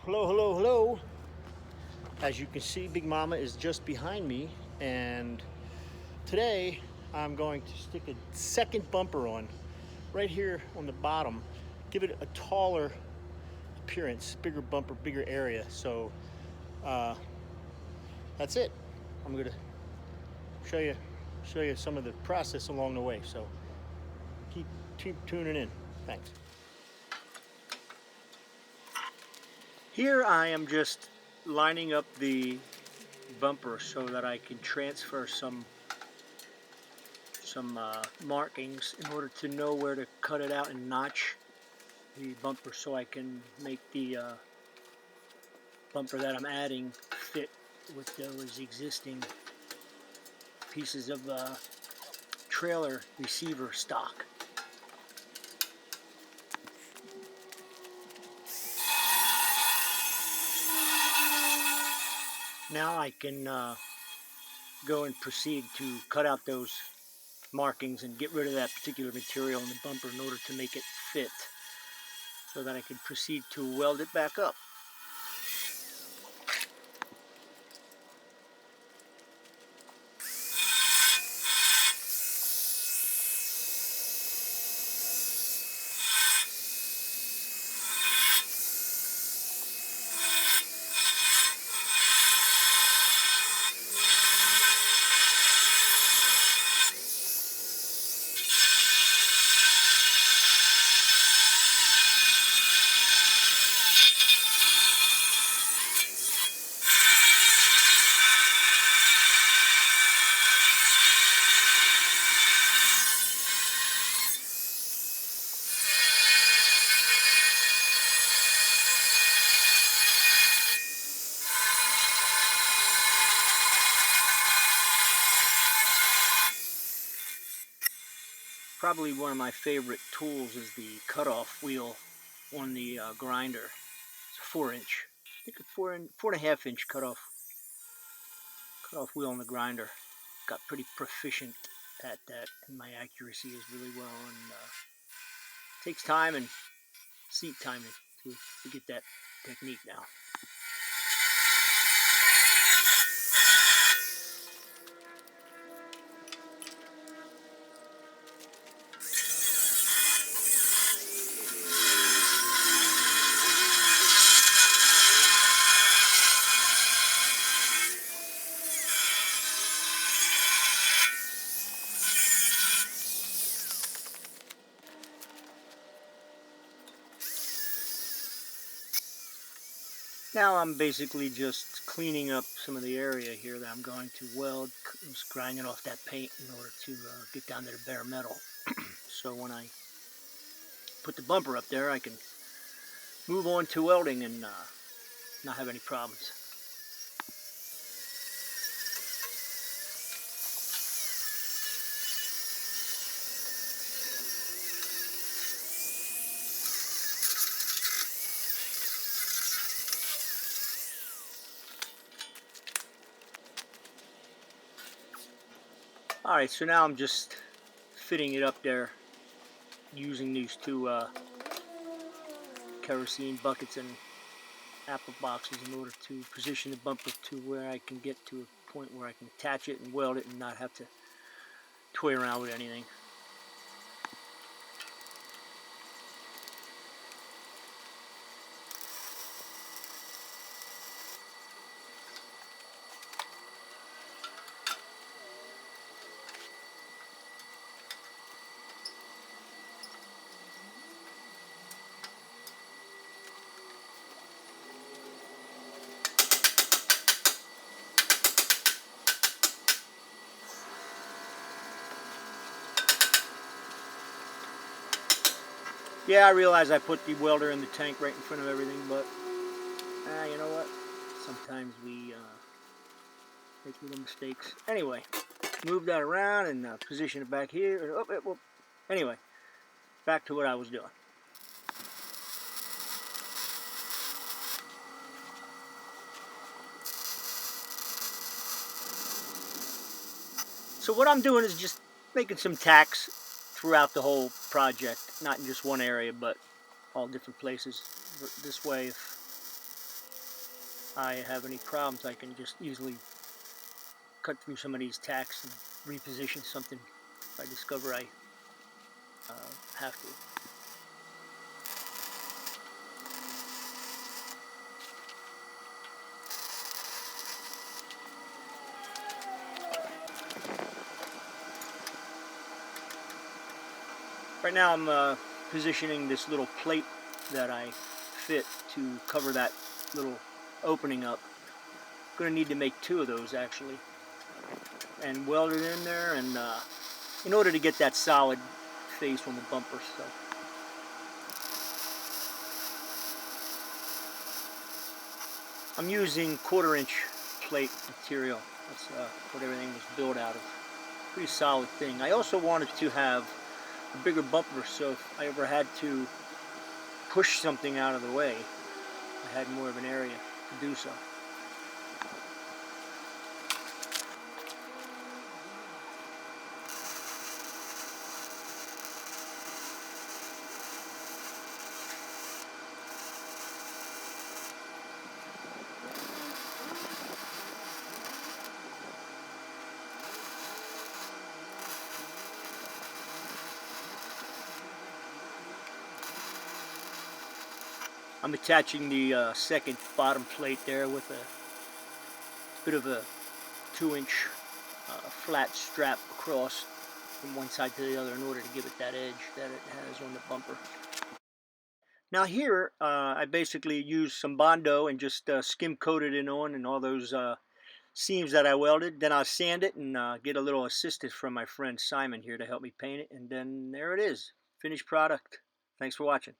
Hello, hello, hello. As you can see, Big Mama is just behind me, and today I'm going to stick a second bumper on right here on the bottom, give it a taller appearance, bigger bumper, bigger area. So uh, that's it. I'm gonna show you some of the process along the way. So keep tuning in. Thanks. Here I am just lining up the bumper so that I can transfer some markings in order to know where to cut it out and notch the bumper so I can make the bumper that I'm adding fit with those existing pieces of trailer receiver stock. Now I can go and proceed to cut out those markings and get rid of that particular material in the bumper in order to make it fit so that I can proceed to weld it back up. Probably one of my favorite tools is the cutoff wheel on the grinder. It's a 4-inch, I think a 4.5-inch cutoff wheel on the grinder. Got pretty proficient at that, and my accuracy is really well. And takes time and seat time to get that technique now. Now I'm basically just cleaning up some of the area here that I'm going to weld, just grinding off that paint in order to get down to the bare metal. So when I put the bumper up there, I can move on to welding and not have any problems. Alright, so now I'm just fitting it up there using these two kerosene buckets and apple boxes in order to position the bumper to where I can get to a point where I can attach it and weld it and not have to toy around with anything. Yeah, I realize I put the welder in the tank right in front of everything, but you know what? Sometimes we make little mistakes. Anyway, move that around and position it back here. Anyway, back to what I was doing. So what I'm doing is just making some tacks throughout the whole project, not in just one area, but all different places. This way, if I have any problems, I can just easily cut through some of these tacks and reposition something if I discover I have to. Right now I'm positioning this little plate that I fit to cover that little opening up. I'm going to need to make 2 of those actually and weld it in there, and in order to get that solid face on the bumper. So I'm using 1/4-inch plate material. That's what everything was built out of. Pretty solid thing. I also wanted to have a bigger bumper, so if I ever had to push something out of the way, I had more of an area to do so. I'm attaching the second bottom plate there with a bit of a 2-inch flat strap across from one side to the other in order to give it that edge that it has on the bumper. Now here, I basically used some Bondo and just skim coated it on and all those seams that I welded. Then I'll sand it and get a little assistance from my friend Simon here to help me paint it. And then there it is, finished product. Thanks for watching.